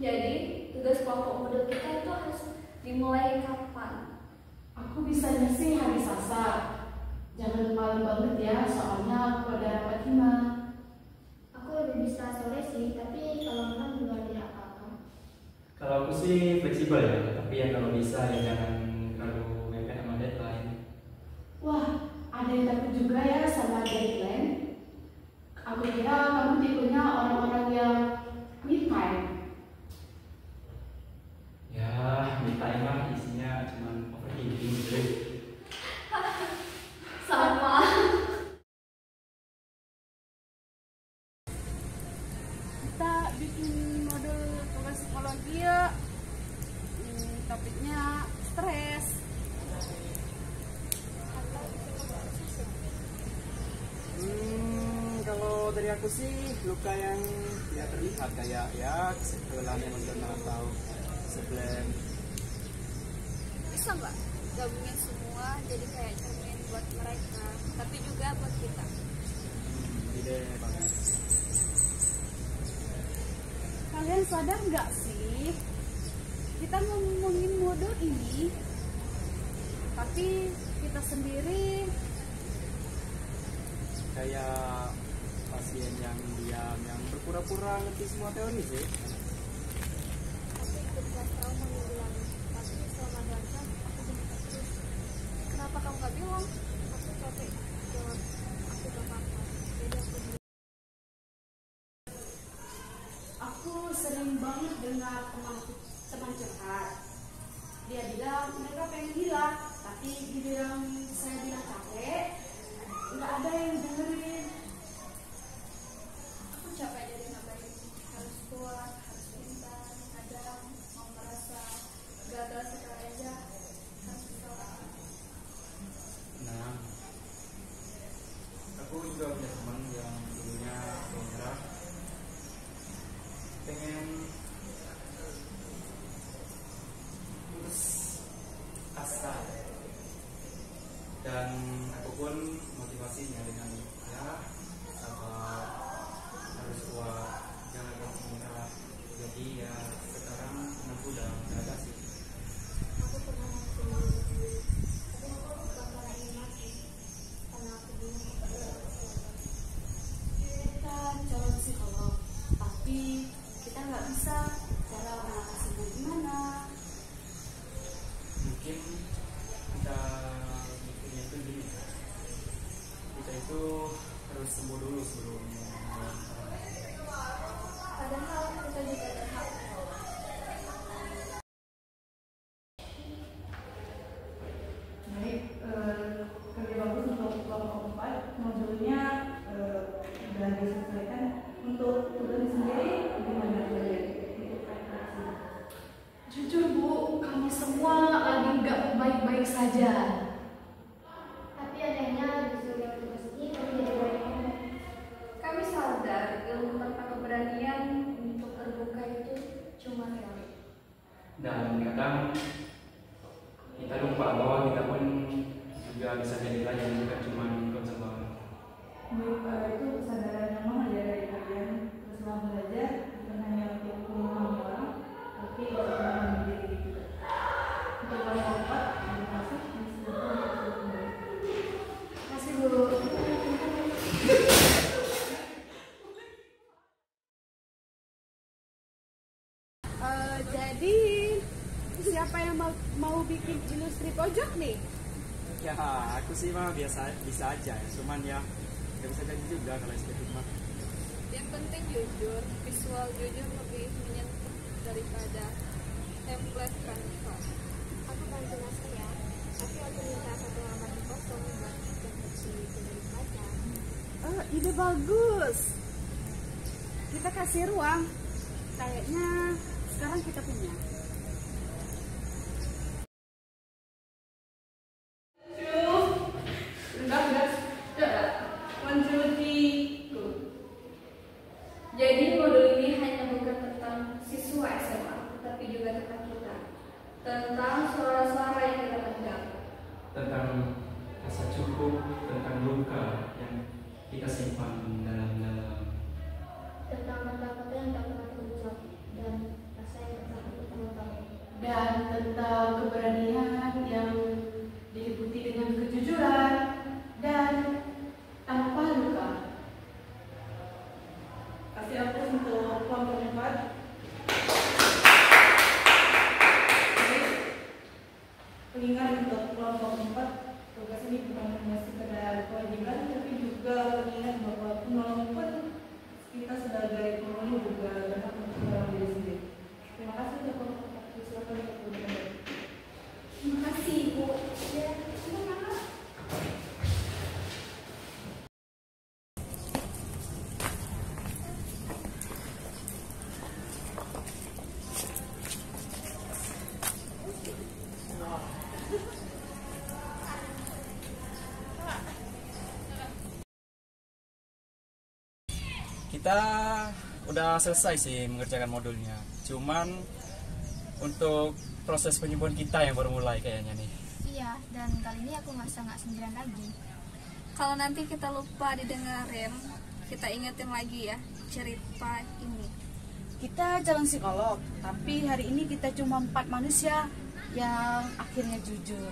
Jadi, tugas kelompok model kita itu harus dimulai kapan? Aku bisanya sih hari Selasa. Jangan malam banget ya, soalnya aku ada rapat hima. Aku lebih bisa sore sih, tapi kalau malam juga tidak apa-apa. Kalau aku sih fleksibel ya, tapi ya kalau bisa ya jangan terlalu mepet sama deadline. Wah, ada yang takut juga ya sama deadline. Aku kira kamu tipenya orang-orang yang me time. Ya, me time mah isinya cuma overthinking gitu. Sama. Kita bikin modul tugas psikologi ya. Topiknya stres. Kalau dari aku sih luka yang tidak terlihat kayak ya kesetelan emosional atau seblem. Bisa nggak gabungin semua jadi kayak cermin buat mereka, tapi juga buat kita. Ide banget. Kalian sadar nggak sih? Kita ngomongin modul ini, tapi kita sendiri Kayak pasien yang diam, yang berpura-pura ngerti semua teori sih. Aku ikut kelas trauma minggu lalu, tapi selama belajar aku benar-benar. Kenapa kamu nggak bilang? Aku capek jawab aku gak apa-apa. Jadi aku Aku sering banget dengar teman curhat. Dia bilang mereka pengen hilang, tapi dibilang saya bilang capek, nggak ada yang dengerin. Aku capek jadi ngapain? Harus kuat, harus pintar, kadang mau merasa gagal sekali aja harus salah. Nah, aku juga punya teman yang dulunya menyerah, pengen putus asa, dan aku pun motivasinya dengan ya apa harus kuat, jangan pernah menyerah. Jadi ya sekarang aku udah nggak ada sih. pernah mati dulu, tapi aku bukan karena ingin mati, karena aku bingung apa yang harus aku lakukan. Kita calon psikolog, tapi kita nggak bisa cara mengatasinya gimana. Mungkin kita mikirnya itu gini, kita itu harus sembuh dulu sebelum melawan orang lain. Padahal kita juga berhak. Baik, kerja bagus untuk kelompok 4. Modulnya sudah diselesaikan. Untuk tugas sendiri gimana kalian? Jujur Bu, kami semua lagi nggak baik-baik saja. Tapi adanya justru yang tugas ini kami jadi banyak. Kami sadar ilmu tanpa keberanian untuk terbuka itu cuma teori. Dan kadang kita lupa bahwa kita pun juga bisa jadi pelajar, bukan cuma konsep banget. Itu kesadaran yang mahal ya dari kalian. Selama belajar bukan hanya untuk memahami orang, tapi untuk memahami diri juga. Untuk kelompok 4 terima kasih. Terima kasih Bu. jadi siapa yang mau bikin industri pojok nih? Ya aku sih mah biasa bisa aja, cuman ya nggak bisa jadi juga kalau estetik mah. Yang penting jujur, visual jujur lebih menyentuh daripada template Canva. Aku bantu nasi ya, tapi aku minta satu lembar kosong buat deskripsi itu dari pelajar. Ide bagus. Kita kasih ruang. Kayaknya sekarang kita punya. Jadi modul ini hanya bukan tentang siswa SMA, tapi juga tentang kita, tentang suara-suara yang kita pendam, Tentang rasa cukup, tentang luka yang kita simpan dalam-dalam. Tentang kata-kata yang tak pernah terucap dan rasa kelompok 4, tugas ini bukan hanya sekedar kewajiban, tapi juga mengingat bahwa penolong pun kita sebagai penghuni juga berhak untuk menolong diri sendiri. Terima kasih untuk kelompok 4. Silakan Ibu. Terima kasih Ibu. Ya, semangat. Kita udah selesai sih mengerjakan modulnya. Cuman untuk proses penyembuhan kita yang baru mulai kayaknya nih. Iya, dan kali ini aku ngerasa nggak sendirian lagi. Kalau nanti kita lupa didengerin, kita ingetin lagi ya cerita ini. Kita calon psikolog, tapi hari ini kita cuma 4 manusia yang akhirnya jujur.